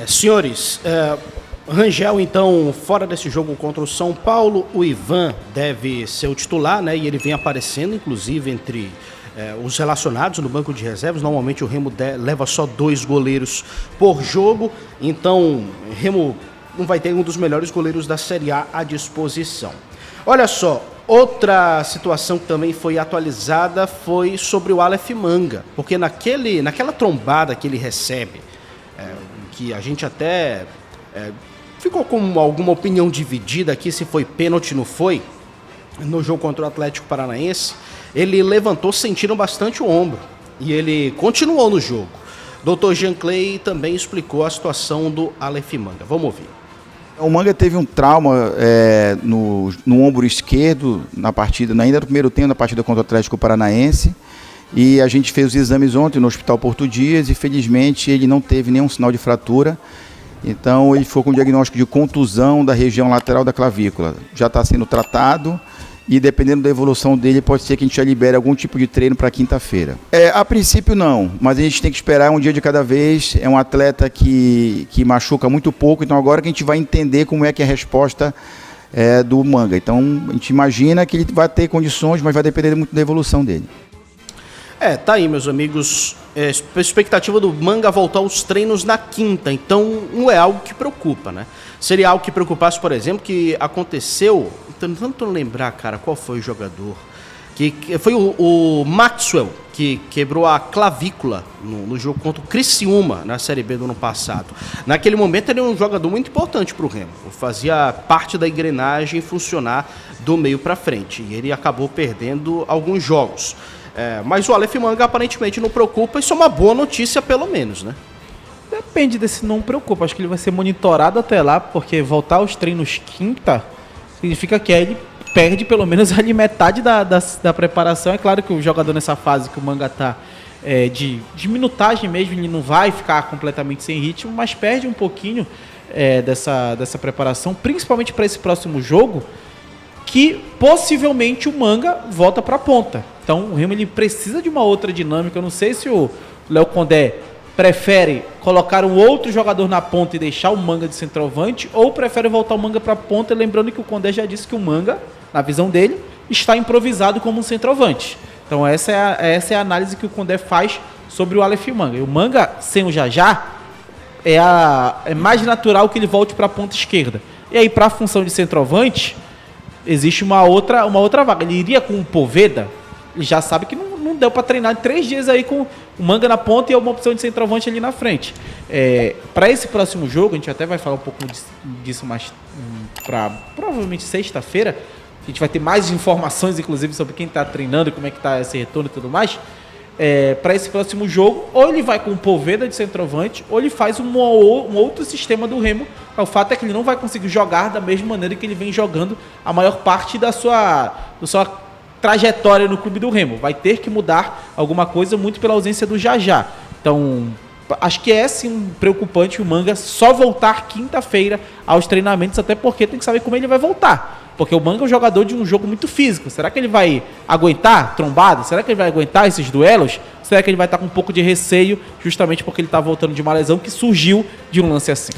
Senhores, Rangel, então, fora desse jogo contra o São Paulo, o Ivan deve ser o titular, né? E ele vem aparecendo, inclusive, entre os relacionados no banco de reservas. Normalmente o Remo leva só 2 goleiros por jogo, então o Remo não vai ter um dos melhores goleiros da Série A à disposição. Olha só, outra situação que também foi atualizada foi sobre o Aleph Manga, porque naquela trombada que ele recebe, que a gente até ficou com alguma opinião dividida aqui se foi pênalti ou não foi, no jogo contra o Atlético Paranaense, ele levantou sentindo bastante o ombro e ele continuou no jogo. Dr. Jean Clay também explicou a situação do Aleph Manga. Vamos ouvir. O Manga teve um trauma no ombro esquerdo na partida, ainda no primeiro tempo, na partida contra o Atlético Paranaense. E a gente fez os exames ontem no Hospital Porto Dias e felizmente ele não teve nenhum sinal de fratura. Então ele ficou com diagnóstico de contusão da região lateral da clavícula. Já está sendo tratado e dependendo da evolução dele pode ser que a gente já libere algum tipo de treino para quinta-feira. A princípio não, mas a gente tem que esperar um dia de cada vez. É um atleta que machuca muito pouco, então agora que a gente vai entender como é que é a resposta do Manga. Então a gente imagina que ele vai ter condições, mas vai depender muito da evolução dele. Tá aí, meus amigos, a expectativa do Manga voltar aos treinos na quinta, então não é algo que preocupa, né? Seria algo que preocupasse, por exemplo, que aconteceu, tentando lembrar, cara, qual foi o jogador, que foi o Maxwell, que quebrou a clavícula no jogo contra o Criciúma, na Série B do ano passado. Naquele momento ele era um jogador muito importante para o Remo, fazia parte da engrenagem funcionar do meio para frente, e ele acabou perdendo alguns jogos. Mas o Aleph Manga aparentemente não preocupa, isso é uma boa notícia pelo menos, né? Depende desse não preocupa, acho que ele vai ser monitorado até lá, porque voltar aos treinos quinta significa que aí ele perde pelo menos ali metade da preparação. É claro que o jogador nessa fase que o Manga tá de minutagem mesmo, ele não vai ficar completamente sem ritmo, mas perde um pouquinho dessa preparação, principalmente para esse próximo jogo, que possivelmente o Manga volta para a ponta. Então o Remo ele precisa de uma outra dinâmica. Eu não sei se o Léo Condé prefere colocar um outro jogador na ponta e deixar o Manga de centroavante, ou prefere voltar o Manga para a ponta, lembrando que o Condé já disse que o Manga, na visão dele, está improvisado como um centroavante. Então essa é a análise que o Condé faz sobre o Aleph Manga. E o Manga, sem o Jajá, é mais natural que ele volte para a ponta esquerda. E aí, para a função de centroavante, existe uma outra vaga. Ele iria com o Poveda, ele já sabe que não deu para treinar 3 dias aí com o Manga na ponta e uma opção de centroavante ali na frente. Para esse próximo jogo, a gente até vai falar um pouco disso mais para provavelmente sexta-feira. A gente vai ter mais informações, inclusive, sobre quem está treinando, como é que está esse retorno e tudo mais. Para esse próximo jogo, ou ele vai com o Poveda de centroavante, ou ele faz um outro sistema do Remo. O fato é que ele não vai conseguir jogar da mesma maneira que ele vem jogando a maior parte da sua trajetória no clube do Remo. Vai ter que mudar alguma coisa muito pela ausência do Jajá. Então, acho que é sim preocupante o Manga só voltar quinta-feira aos treinamentos, até porque tem que saber como ele vai voltar. Porque o Manga é um jogador de um jogo muito físico. Será que ele vai aguentar trombada? Será que ele vai aguentar esses duelos? Será que ele vai estar com um pouco de receio, justamente porque ele está voltando de uma lesão que surgiu de um lance assim?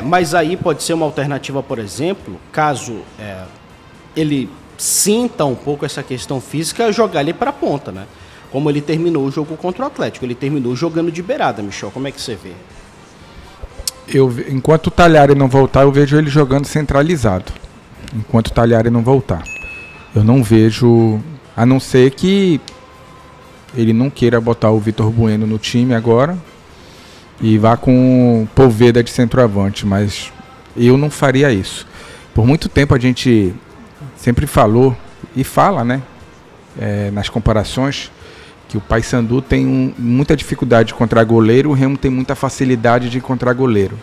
Mas aí pode ser uma alternativa, por exemplo, caso ele sinta um pouco essa questão física, jogar ele para a ponta, né? Como ele terminou o jogo contra o Atlético. Ele terminou jogando de beirada, Michel. Como é que você vê? Enquanto o Talhari não voltar, eu vejo ele jogando centralizado. Enquanto o Talhari não voltar. Eu não vejo, a não ser que ele não queira botar o Vitor Bueno no time agora e vá com o Poveda de centroavante, mas eu não faria isso. Por muito tempo a gente sempre falou e fala, né, nas comparações, que o Paysandu tem muita dificuldade de encontrar goleiro, o Remo tem muita facilidade de encontrar goleiro.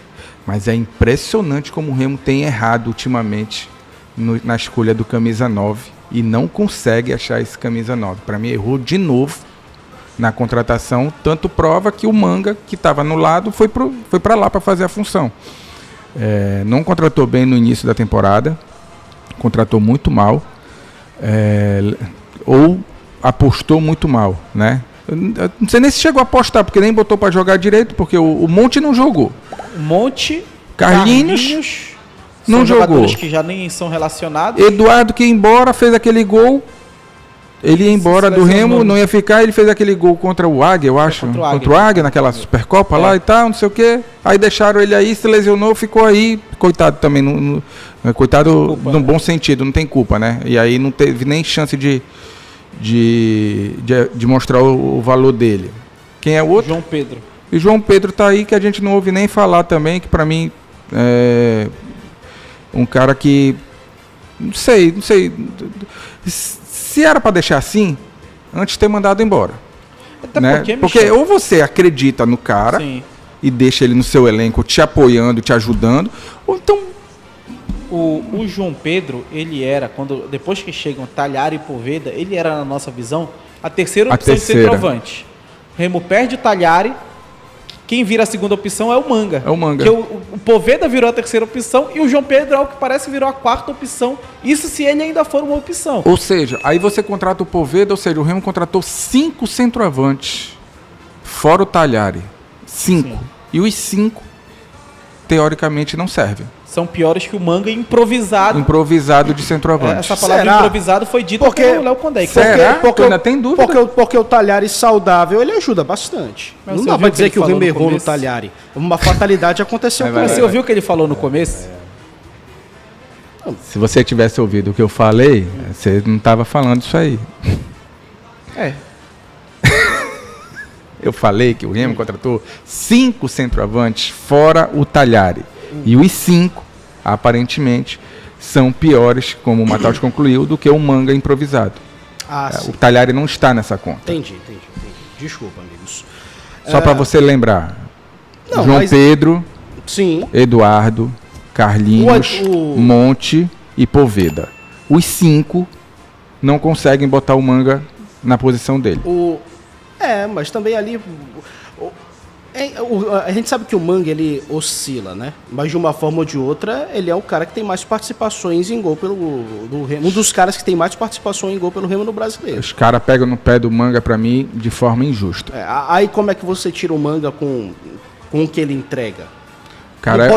Mas é impressionante como o Remo tem errado ultimamente na escolha do camisa 9 e não consegue achar esse camisa 9. Para mim, errou de novo na contratação, tanto prova que o Manga, que estava no lado, foi para lá para fazer a função. Não contratou bem no início da temporada, contratou muito mal, ou apostou muito mal, né? Eu não sei nem se chegou a apostar, porque nem botou para jogar direito, porque o Monte não jogou. Monte, Carlinhos são não jogadores jogou. que já nem são relacionados. Eduardo, que ia embora, fez aquele gol. Ele ia embora do Remo, não ia ficar, ele fez aquele gol contra o Águia, eu acho. Contra o Águia, naquela Supercopa lá e tal, não sei o quê. Aí deixaram ele aí, se lesionou, ficou aí. Coitado também, coitado no bom sentido, não tem culpa, né? E aí não teve nem chance de mostrar o valor dele. Quem é o outro? João Pedro. E João Pedro tá aí, que a gente não ouve nem falar também, que pra mim é um cara que... Não sei... Se era para deixar assim, antes de ter mandado embora. Até né? Porque ou você acredita no cara e deixa ele no seu elenco te apoiando, te ajudando, ou então... O João Pedro, ele era, depois que chegam Talhari e Poveda, ele era, na nossa visão, a terceira opção de centroavante. O Remo perde o Talhari, quem vira a segunda opção é o Manga. É o Manga. Porque o Poveda virou a terceira opção e o João Pedro, ao que parece, virou a quarta opção. Isso se ele ainda for uma opção. Ou seja, aí você contrata o Poveda, ou seja, o Remo contratou 5 centroavantes, fora o Talhari. 5. E os 5, teoricamente, não servem. São piores que o Manga improvisado. Improvisado de centroavante. Essa palavra improvisado foi dita pelo Léo Condé. Será? Porque ainda tem dúvida? Porque o Talhari saudável, ele ajuda bastante. Mas não dá pra dizer que o Remo errou no Talhari. Uma fatalidade aconteceu com ele. Você ouviu o que ele falou no começo? Se você tivesse ouvido o que eu falei, você não estava falando isso aí. Eu falei que o Remo contratou 5 centroavantes fora o Talhari. E os 5, aparentemente, são piores, como o Matheus concluiu, do que o Manga improvisado. O Talhari não está nessa conta. Entendi. Desculpa, amigos. Só para você lembrar. João Pedro, Eduardo, Carlinhos, Monte e Poveda. Os 5 não conseguem botar o Manga na posição dele. Mas também ali... A gente sabe que o Manga, ele oscila, né? Mas de uma forma ou de outra, ele é o cara que tem mais participações em gol do Remo. Um dos caras que tem mais participação em gol pelo Remo no Brasileiro. Os caras pegam no pé do Manga, pra mim, de forma injusta. Aí como é que você tira o Manga com o que ele entrega? Cara,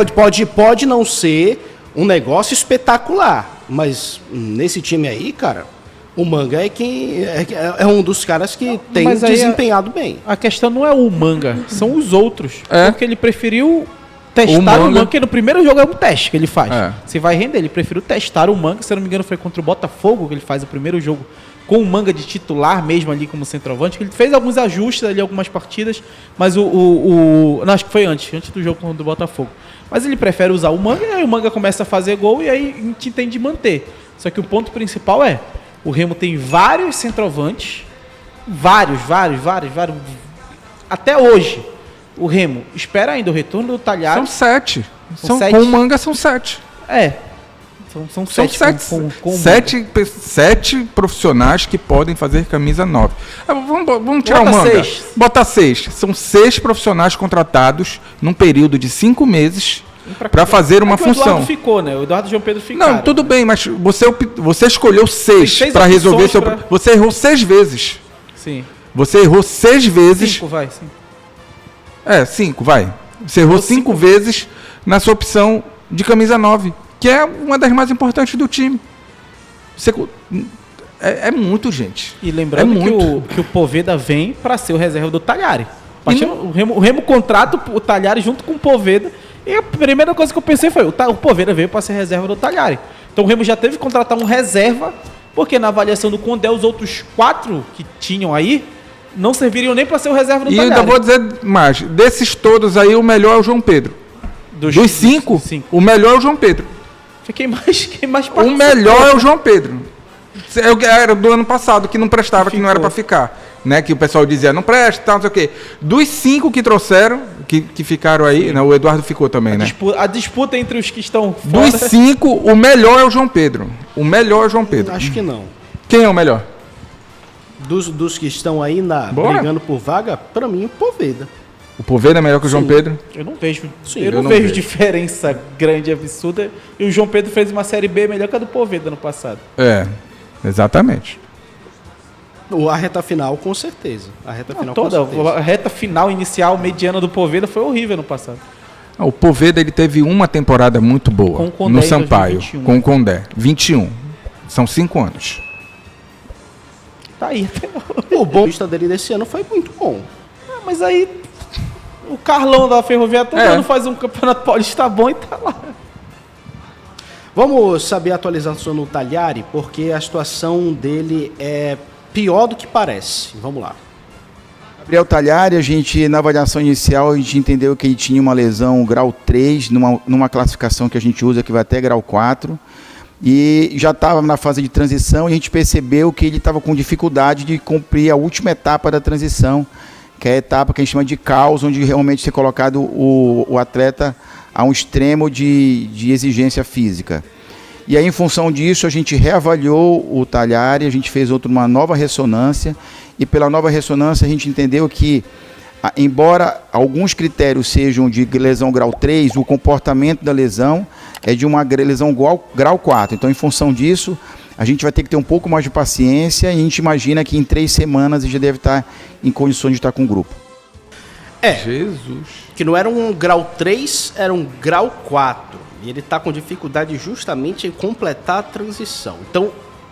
pode não ser um negócio espetacular, mas nesse time aí, cara... O Manga é um dos caras que tem desempenhado bem. A questão não é o Manga, são os outros. Porque ele preferiu testar o Manga, porque no primeiro jogo é um teste que ele faz. Se vai render, ele preferiu testar o Manga, se eu não me engano foi contra o Botafogo que ele faz o primeiro jogo com o Manga de titular mesmo ali como centroavante, que ele fez alguns ajustes ali, algumas partidas, mas não, acho que foi antes do jogo contra o Botafogo. Mas ele prefere usar o Manga, e aí o Manga começa a fazer gol e aí a gente tem de manter. Só que o ponto principal o Remo tem vários centroavantes, vários. Até hoje, o Remo espera ainda o retorno do Talhari. São 7. Com o Manga são 7. São 7. Com 7 profissionais que podem fazer camisa 9. Vamos tirar o Manga. Bota 6. São 6 profissionais contratados num período de 5 meses... para fazer uma função. O Eduardo ficou, né? O Eduardo e o João Pedro ficaram. Não, tudo bem, mas você escolheu 6 para resolver seu... Você errou 6 vezes. Sim. Você errou 6 vezes... 5, vai. 5, vai. Você errou 5 vezes na sua opção de camisa 9, que é uma das mais importantes do time. É muito, gente. E lembrando que o Poveda vem para ser o reserva do Talhari. O Remo contrata o Talhari junto com o Poveda. E a primeira coisa que eu pensei foi, o Poveda veio para ser reserva do Talhari. Então o Remo já teve que contratar um reserva, porque na avaliação do Condé, os outros 4 que tinham aí, não serviriam nem para ser o reserva do Talhari. E ainda vou dizer mais, desses todos aí, o melhor é o João Pedro. Dos 5, o melhor é o João Pedro. Quem mais o melhor é o João Pedro. Era do ano passado, que não prestava, que não era para ficar. Né, que o pessoal dizia, não presta, tal, não sei o quê. Dos 5 que trouxeram, que ficaram aí, né, o Eduardo ficou também, né? A disputa entre os que estão fora... Dos 5, o melhor é o João Pedro. O melhor é o João Pedro. Acho que não. Quem é o melhor? Dos que estão aí brigando por vaga, pra mim, o Poveda. O Poveda é melhor que o João Pedro? Eu não vejo. Eu não vejo diferença grande, absurda. E o João Pedro fez uma Série B melhor que a do Poveda no passado. Exatamente. A reta final, com certeza. A reta final, Toda com certeza. a reta final, inicial, mediana do Poveda foi horrível no passado. O Poveda ele teve uma temporada muito boa Com o Condé no em Sampaio, 2021. com o Condé. 21. São 5 anos. Tá aí. O bom vista dele desse ano foi muito bom. Mas aí o Carlão da Ferroviária todo ano faz um campeonato paulista bom e tá lá. Vamos saber a atualização no Talhari, porque a situação dele é pior do que parece. Vamos lá. Gabriel Talhari, a gente, na avaliação inicial, a gente entendeu que ele tinha uma lesão grau 3, numa classificação que a gente usa que vai até grau 4, e já estava na fase de transição, e a gente percebeu que ele estava com dificuldade de cumprir a última etapa da transição, que é a etapa que a gente chama de caos, onde realmente ser colocado o atleta a um extremo de exigência física. E aí, em função disso, a gente reavaliou o Talhari, a gente fez uma nova ressonância, e pela nova ressonância a gente entendeu que, embora alguns critérios sejam de lesão grau 3, o comportamento da lesão é de uma lesão grau 4. Então, em função disso, a gente vai ter que ter um pouco mais de paciência, e a gente imagina que em 3 semanas ele já deve estar em condições de estar com o grupo. Jesus. Que não era um grau 3, era um grau 4. E ele está com dificuldade justamente em completar a transição. Então,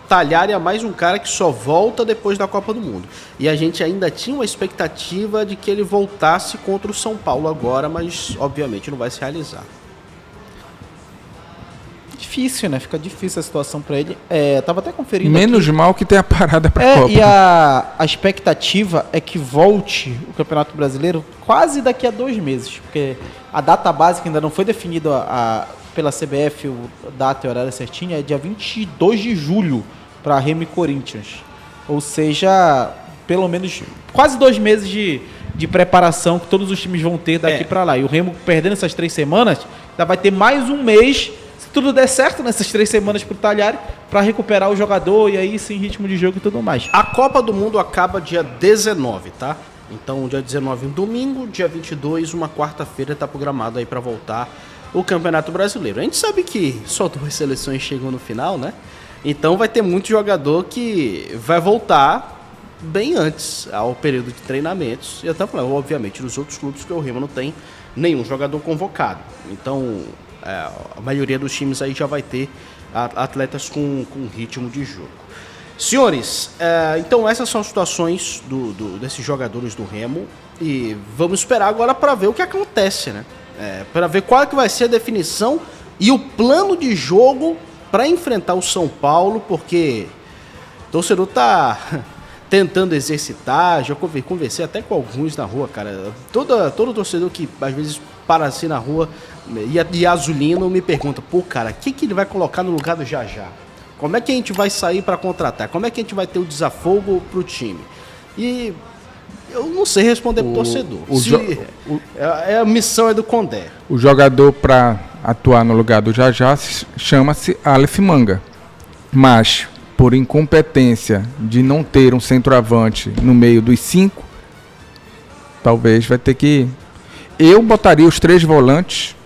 Talhari é mais um cara que só volta depois da Copa do Mundo. E a gente ainda tinha uma expectativa de que ele voltasse contra o São Paulo agora, mas obviamente não vai se realizar. Difícil, né? Fica difícil a situação pra ele. Tava até conferindo Menos aqui. mal que tem a parada pra Copa. E a expectativa é que volte o Campeonato Brasileiro quase daqui a 2 meses. Porque a data básica ainda não foi definida pela CBF, a data e horário certinha, é dia 22 de julho para Remo e Corinthians. Ou seja, pelo menos quase 2 meses de preparação que todos os times vão ter daqui para lá. E o Remo, perdendo essas 3 semanas, ainda vai ter mais um mês, se tudo der certo nessas 3 semanas pro Talhari, para recuperar o jogador e aí sim ritmo de jogo e tudo mais. A Copa do Mundo acaba dia 19, tá? Então, dia 19 um domingo, dia 22, uma quarta-feira, tá programado aí para voltar o Campeonato Brasileiro. A gente sabe que só 2 seleções chegam no final, né? Então vai ter muito jogador que vai voltar bem antes ao período de treinamentos. E até falando, obviamente, nos outros clubes que o Remo não tem nenhum jogador convocado. Então, a maioria dos times aí já vai ter atletas com ritmo de jogo. Senhores, então essas são as situações desses jogadores do Remo. E vamos esperar agora para ver o que acontece, né? Para ver qual é que vai ser a definição e o plano de jogo para enfrentar o São Paulo, porque o torcedor tá tentando exercitar. Já conversei até com alguns na rua, cara. Todo torcedor que às vezes para assim na rua e azulino me pergunta, pô, cara, o que ele vai colocar no lugar do Jajá? Como é que a gente vai sair para contratar? Como é que a gente vai ter o desafogo pro time? E eu não sei responder pro torcedor. A missão é do Condé. O jogador para atuar no lugar do Jajá chama-se Aleph Manga. Mas, por incompetência de não ter um centroavante no meio dos 5, talvez vai ter que... Eu botaria os 3 volantes,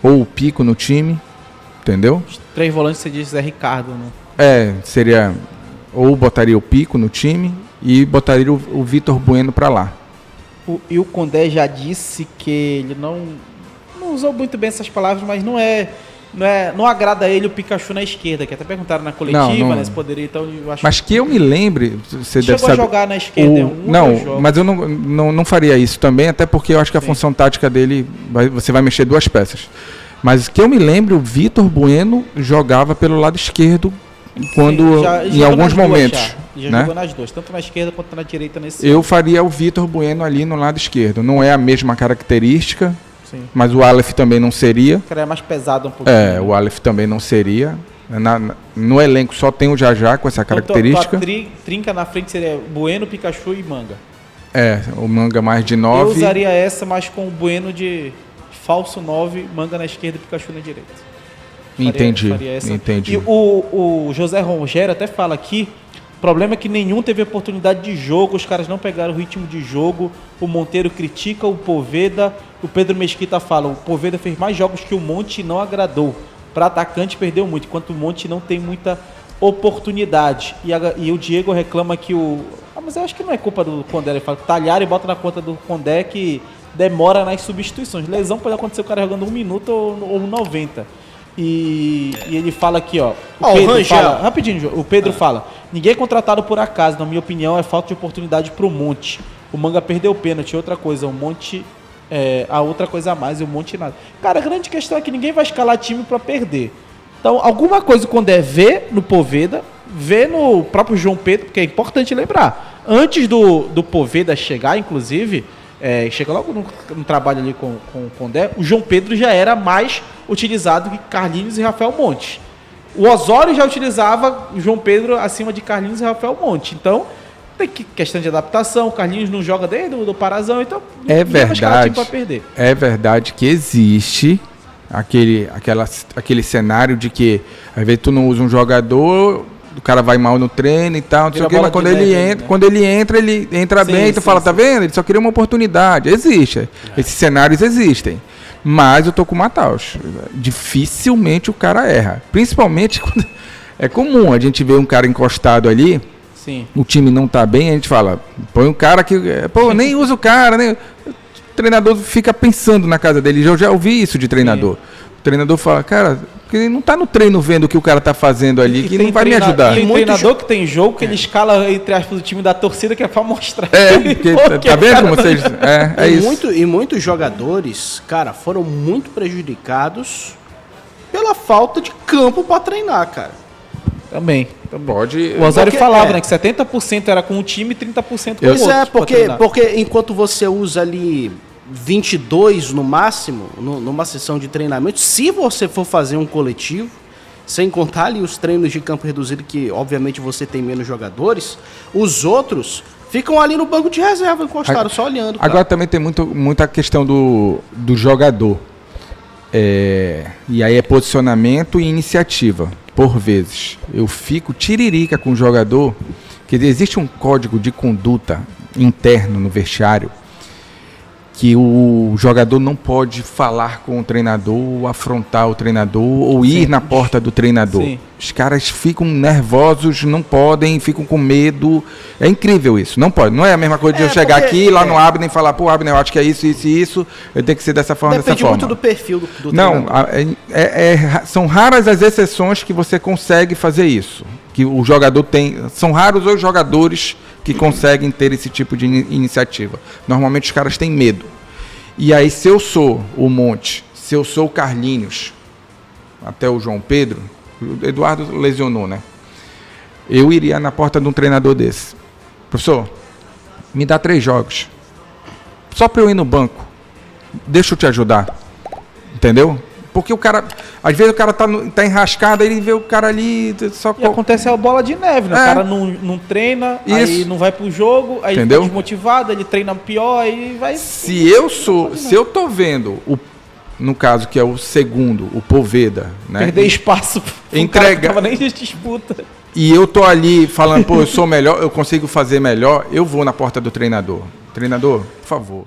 ou o Pico no time, entendeu? Os 3 volantes, você diz Zé Ricardo, né? Seria... Ou botaria o Pico no time e botaria o Vitor Bueno para lá. E o Condé já disse que ele não usou muito bem essas palavras, mas não agrada a ele o Pikachu na esquerda, que até perguntaram na coletiva, né, se poderia, então eu acho. Mas que eu me lembre, você deve chegou saber, a jogar na esquerda, mas eu não faria isso também, até porque eu acho que a função tática dele, você vai mexer 2 peças. Mas que eu me lembre, o Vitor Bueno jogava pelo lado esquerdo quando em alguns momentos. Já jogou nas 2, tanto na esquerda quanto na direita nesse. Eu faria o Vitor Bueno ali no lado esquerdo. Não é a mesma característica, sim, mas o Aleph também não seria. O cara é mais pesado um pouquinho. O Aleph também não seria. No elenco só tem o Jajá com essa característica. Então, trinca na frente seria Bueno, Pikachu e Manga. O Manga mais de 9. Eu usaria essa, mas com o Bueno de falso 9, Manga na esquerda e Pikachu na direita. Entendi. E o José Rogério até fala aqui, o problema é que nenhum teve oportunidade de jogo, os caras não pegaram o ritmo de jogo, o Monteiro critica o Poveda, o Pedro Mesquita fala, o Poveda fez mais jogos que o Monte e não agradou. Para atacante perdeu muito, enquanto o Monte não tem muita oportunidade. E o Diego reclama que mas eu acho que não é culpa do Condé. Ele fala que Talhari bota na conta do Condé que demora nas substituições. Lesão pode acontecer o cara jogando 1 minuto ou 90. E ele fala aqui, ó. O Pedro fala, rapidinho, o Pedro fala: ninguém é contratado por acaso, na minha opinião, é falta de oportunidade pro Monte. O Manga perdeu o pênalti, outra coisa, o Monte. A outra coisa a mais, e o Monte nada. Cara, a grande questão é que ninguém vai escalar time pra perder. Então, alguma coisa quando vê no Poveda, vê no próprio João Pedro, porque é importante lembrar. Antes do Poveda chegar, inclusive, chega logo no trabalho ali com o Condé, o João Pedro já era mais utilizado que Carlinhos e Rafael Monte. O Osório já utilizava o João Pedro acima de Carlinhos e Rafael Monte. Então, tem questão de adaptação, o Carlinhos não joga desde o Parazão, então é verdade, pra perder. É verdade que existe aquele cenário de que às vezes tu não usa um jogador, o cara vai mal no treino e tal, não sei o quê, mas quando ele entra sim, bem, tu fala, tá vendo? Ele só queria uma oportunidade. Existe. Esses cenários existem. Mas eu tô com o Mataus. Dificilmente o cara erra. Principalmente quando é comum a gente ver um cara encostado ali. Sim. O time não tá bem, a gente fala, põe um cara que, nem usa o cara, nem... O treinador fica pensando na casa dele. Eu já ouvi isso de treinador. Sim. O treinador fala, cara, porque ele não tá no treino vendo o que o cara tá fazendo ali, que não vai me ajudar. Tem treinador que tem jogo que ele escala, entre aspas, o time da torcida que é pra mostrar. Tá vendo como vocês... isso. E muitos jogadores, cara, foram muito prejudicados pela falta de campo pra treinar, cara. Também. Pode... O Osório falava, né, que 70% era com o time e 30% com o outro. Porque enquanto você usa ali 22 no máximo, numa sessão de treinamento, se você for fazer um coletivo, sem contar ali os treinos de campo reduzido, que obviamente você tem menos jogadores, os outros ficam ali no banco de reserva, encostados, só olhando. Agora também tem muita questão do jogador. E aí é posicionamento e iniciativa, por vezes. Eu fico tiririca com o jogador, que existe um código de conduta interno no vestiário, que o jogador não pode falar com o treinador, ou afrontar o treinador, ou ir na porta do treinador. Sim. Os caras ficam nervosos, não podem, ficam com medo. É incrível isso, não pode. Não é a mesma coisa de eu chegar aqui, lá no Abner e falar, pô, Abner, eu acho que é isso, isso e isso, eu tenho que ser dessa forma, dessa forma. Depende muito do perfil do não, são raras as exceções que você consegue fazer isso. Que o jogador tem... São raros os jogadores que conseguem ter esse tipo de iniciativa. Normalmente os caras têm medo. E aí, se eu sou o Monte, se eu sou o Carlinhos, até o João Pedro, o Eduardo lesionou, né? Eu iria na porta de um treinador desse. Professor, me dá 3 jogos. Só para eu ir no banco. Deixa eu te ajudar. Entendeu? Porque o cara, às vezes o cara tá enrascado, aí ele vê o cara ali... E acontece a bola de neve, né? O cara não treina, isso. Aí não vai pro jogo, aí ele fica desmotivado, ele treina pior, aí vai... Se eu tô vendo, no caso que é o segundo, o Poveda, né? Perder espaço, entregar, cara tava nem de disputa. E eu tô ali falando, pô, eu sou melhor, eu consigo fazer melhor, eu vou na porta do treinador. Treinador, por favor.